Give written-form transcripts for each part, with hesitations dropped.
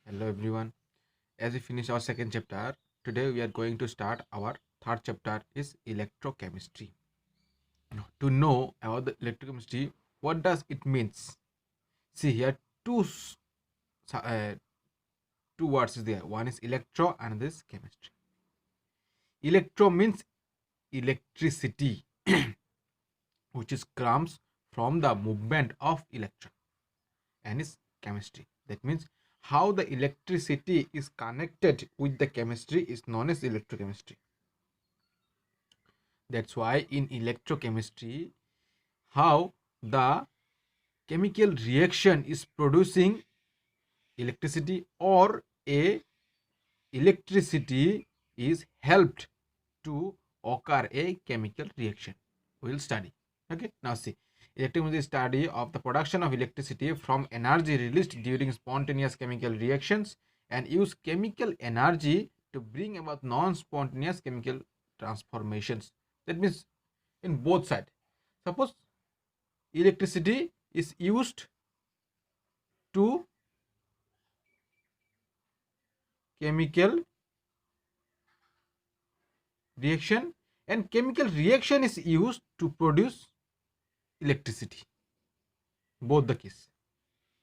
Hello everyone. As we finish our second chapter, today we are going to start our third chapter is electrochemistry. Now, to know about the electrochemistry, what does it means? See here, uh, two words is there. One is electro and this chemistry. Electro means electricity, which is comes from the movement of electron, and is chemistry. That means how the electricity is connected with the chemistry is known as electrochemistry. That's why in electrochemistry, how the chemical reaction is producing electricity or a electricity is helped to occur a chemical reaction. We will study. Okay, now see. Electrochemistry is study of the production of electricity from energy released during spontaneous chemical reactions and use chemical energy to bring about non-spontaneous chemical transformations. That means in both sides. Suppose electricity is used to chemical reaction and chemical reaction is used to produce electricity. Both the case.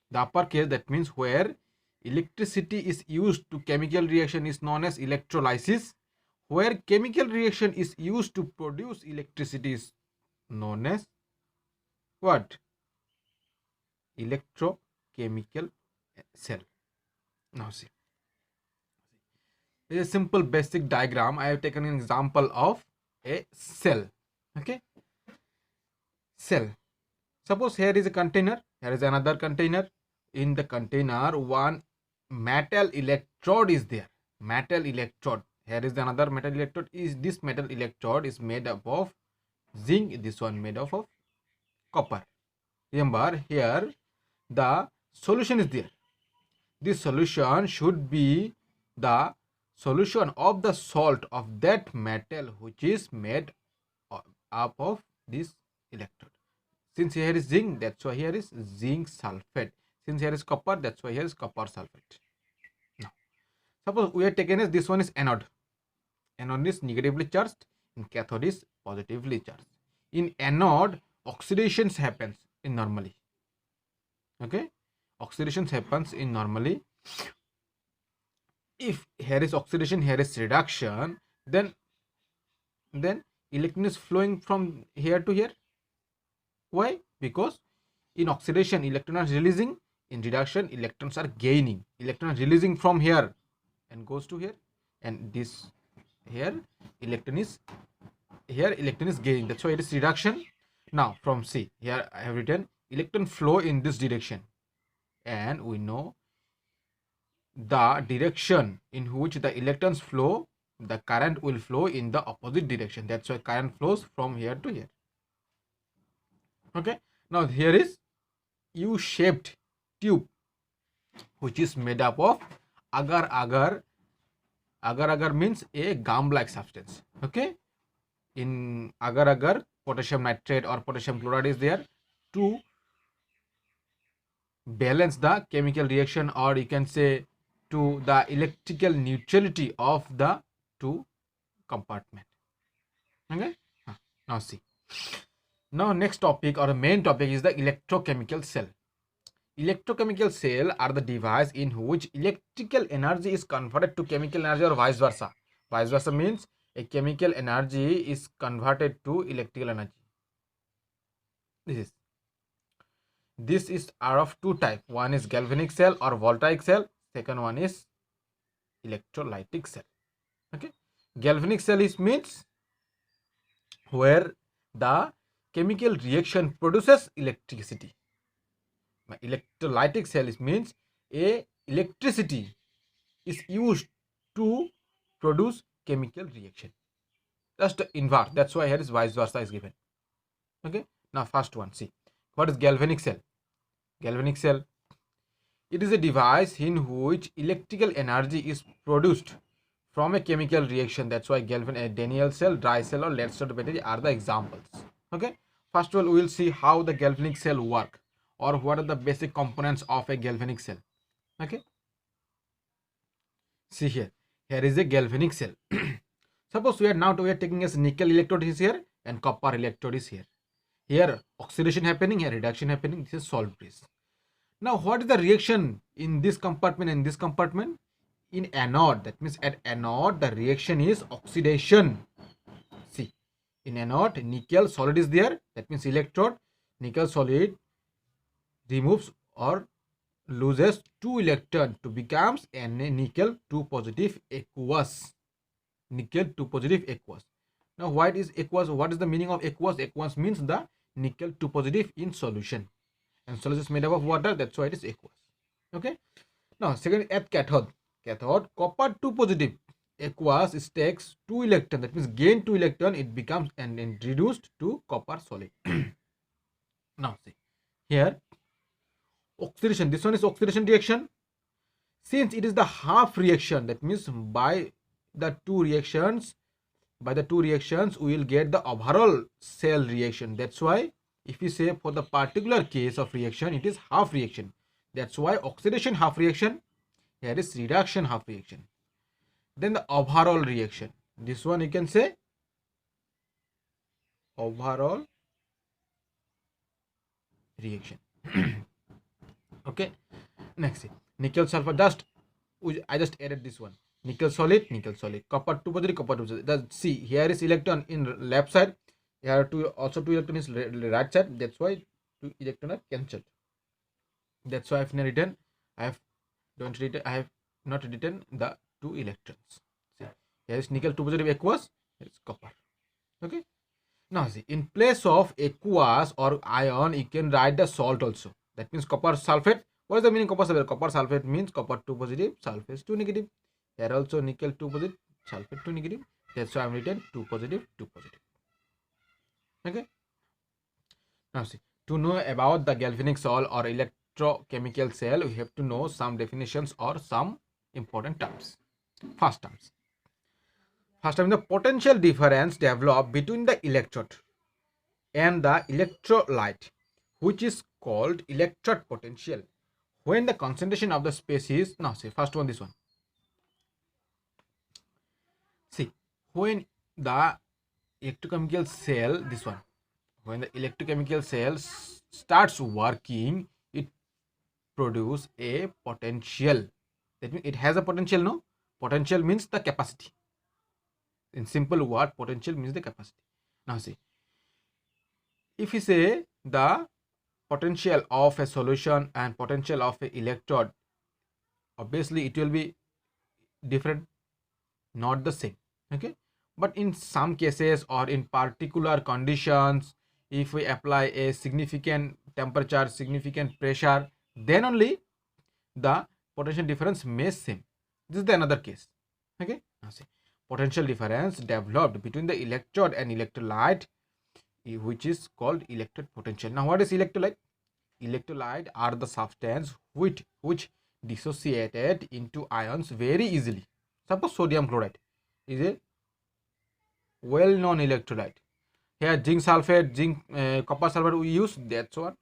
The upper case, that means where electricity is used to chemical reaction, is known as electrolysis. Where chemical reaction is used to produce electricity is known as what? Electrochemical cell. Now see. This is a simple basic diagram. I have taken an example of a cell. Okay. Cell. Suppose here is a container. Here is another container. In the container, one metal electrode is there. Metal electrode. Here is another metal electrode. Is this metal electrode is made up of zinc. This one made up of copper. Remember here the solution is there. This solution should be the solution of the salt of that metal which is made up of this electrode. Since here is zinc, that's why here is zinc sulfate. Since here is copper, that's why here is copper sulfate. Now, suppose we are taken as this one is anode. Anode is negatively charged and cathode is positively charged. In anode, oxidations happens in normally. Okay, oxidations happens in normally. If here is oxidation, here is reduction, then electron is flowing from here to here. Why? Because in oxidation electrons are releasing, in reduction electrons are gaining. Electron releasing from here and goes to here, and this here electron is gaining. That's why it is reduction. Now from C, here I have written electron flow in this direction, and we know the direction in which the electrons flow, the current will flow in the opposite direction. That's why current flows from here to here. Okay, now here is U-shaped tube which is made up of agar agar. Agar agar means a gum like substance. Okay, in agar agar potassium nitrate or potassium chloride is there to balance the chemical reaction, or you can say to the electrical neutrality of the two compartment. Okay, now see. Now next topic or the main topic is the electrochemical cell. Electrochemical cell are the device in which electrical energy is converted to chemical energy or vice versa. Vice versa means a chemical energy is converted to electrical energy. This is are of two type. One is galvanic cell or voltaic cell. Second one is electrolytic cell. Okay, galvanic cell is means where the chemical reaction produces electricity. Electrolytic cell is means a electricity is used to produce chemical reaction. Just inverse. That's why here is vice versa is given. Okay, now first one, see what is galvanic cell. Galvanic cell, it is a device in which electrical energy is produced from a chemical reaction. That's why Daniell cell, dry cell, or lead salt battery are the examples. Okay, first of all we will see how the galvanic cell work, or what are the basic components of a galvanic cell. Okay, See here. Here is a galvanic cell. Suppose we are taking as nickel electrode is here and copper electrode is here. Here oxidation happening, here reduction happening. This is salt bridge. Now what is the reaction in this compartment and this compartment? In anode, that means at anode the reaction is oxidation. See, in anode nickel solid is there, that means electrode, nickel solid removes or loses 2 electron to becomes nickel 2 positive aqueous. Nickel 2 positive aqueous. Now what is aqueous? What is the meaning of aqueous? Aqueous means the nickel 2 positive in solution, and solution is made up of water, that's why it is aqueous. Okay. Now second, at cathode copper 2 positive aqueous takes 2 electron, that means gain 2 electron, it becomes and reduced to copper solid. Now see here oxidation, this one is oxidation reaction. Since it is the half reaction, that means by the two reactions we will get the overall cell reaction. That's why if you say for the particular case of reaction it is half reaction, that's why oxidation half reaction, here is reduction half reaction. Then the overall reaction, this one you can say overall reaction. Okay, next nickel sulfur, I just added this one, nickel solid, copper 2 positive, copper 2 positive. See here is electron in left side, here also 2 electron is right side, that's why 2 electron are cancelled. That's why I have not written the 2 electrons. See here is nickel 2 positive aqueous, here is copper. Okay, now see in place of aqueous or ion you can write the salt also, that means copper sulfate. What is the meaning of copper sulfate? Copper sulfate means copper 2 positive, sulfate 2 negative. Here also nickel 2 positive, sulfate 2 negative. That's why I am written 2 positive, 2 positive. Okay. Now see, to know about the galvanic cell or electrochemical cell, we have to know some definitions or some important terms. First term, the potential difference developed between the electrode and the electrolyte, which is called electrode potential, when the concentration of the species, now see first one, this one. See, when the electrochemical cell, this one, when the electrochemical cell starts working, it produces a potential. That means it has a potential, no? Potential means the capacity. In simple word, potential means the capacity. Now see, if you say the potential of a solution and potential of a electrode, obviously it will be different, not the same. Okay, but in some cases or in particular conditions, if we apply a significant temperature, significant pressure, then only the potential difference may same. This is the another case. Okay, now see, potential difference developed between the electrode and electrolyte, which is called electrode potential. Now what is electrolyte? Electrolyte are the substance which dissociated into ions very easily. Suppose sodium chloride is a well known electrolyte. Here zinc sulfate, copper sulfate we use, that's one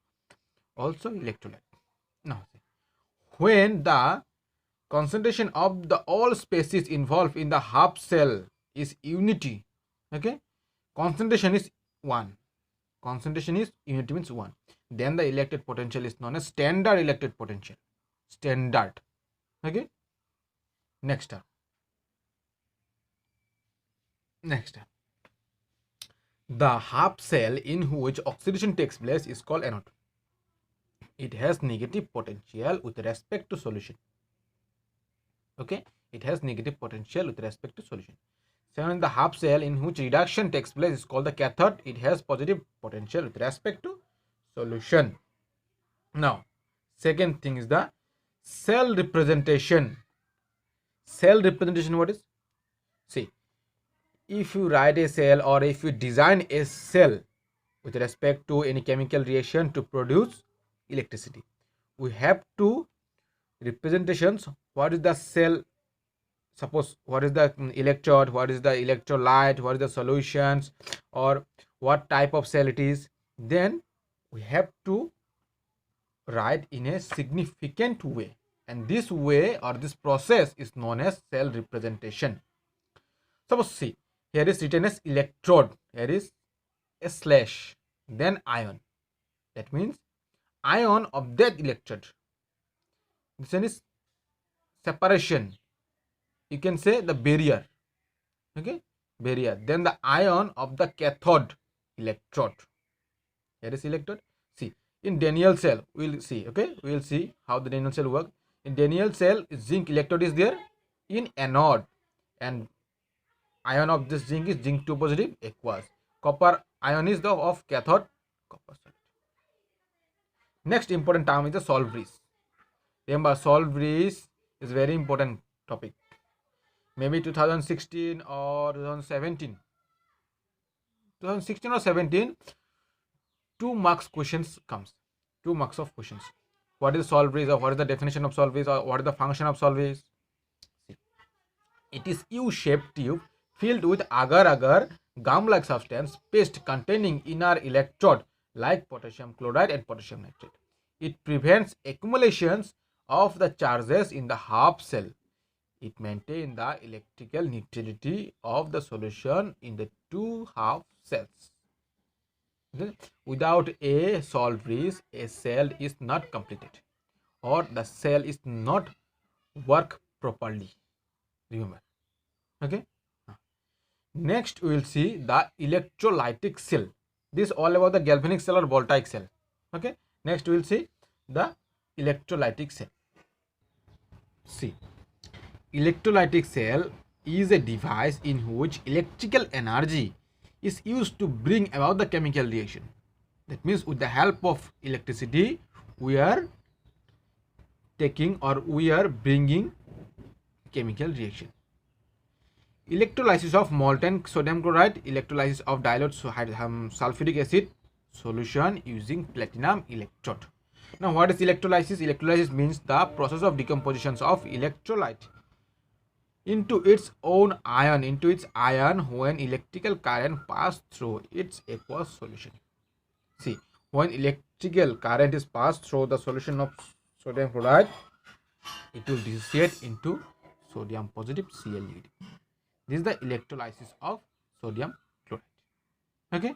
also electrolyte. Now when the concentration of the all species involved in the half cell is unity, okay, concentration is 1, concentration is unity means 1, then the electrode potential is known as standard electrode potential. Standard. Okay, next term. The half cell in which oxidation takes place is called anode. It has negative potential with respect to solution. Okay, it has negative potential with respect to solution. Second, the half cell in which reduction takes place is called the cathode. It has positive potential with respect to solution. Now, second thing is the cell representation. Cell representation, what is? See, if you write a cell or if you design a cell with respect to any chemical reaction to produce electricity, we have two representations. What is the cell? Suppose what is the electrode, what is the electrolyte, what is the solutions, or what type of cell it is. Then we have to write in a significant way and this way or this process is known as cell representation. Suppose see, here is written as electrode, here is a slash, then ion. That means ion of that electrode. This one is separation. You can say the barrier. Okay, barrier. Then the ion of the cathode electrode. Here is electrode. See, in Daniell cell, we'll see. Okay, we'll see how the Daniell cell works. In Daniell cell, zinc electrode is there in anode, and ion of this zinc is zinc 2 positive aqueous. Copper ion is the of cathode copper sulfate. Next important term is the solvents. Remember, solvents is very important topic. Maybe 2016 or 2017. 2016 or 17, 2 marks questions comes. 2 marks of questions. What is solvents, or what is the definition of solvents, or what is the function of solvents? It is U-shaped tube filled with agar-agar gum-like substance paste containing inner electrode like potassium chloride and potassium nitrate. It prevents accumulations of the charges in the half cell. It maintains the electrical neutrality of the solution in the 2 half cells. Without a solvent, a cell is not completed, or the cell is not work properly. Remember. Okay. Next, we will see the electrolytic cell. This is all about the galvanic cell or voltaic cell. Okay. Next, we will see the electrolytic cell. See, electrolytic cell is a device in which electrical energy is used to bring about the chemical reaction. That means with the help of electricity, we are taking or we are bringing chemical reaction. Electrolysis of molten sodium chloride, electrolysis of dilute sulfuric acid solution using platinum electrode. Now, what is electrolysis? Electrolysis means the process of decomposition of electrolyte into its own ion, when electrical current pass through its aqueous solution. See, when electrical current is passed through the solution of sodium chloride, it will dissociate into sodium positive Cl negative. This is the electrolysis of sodium chloride. Okay.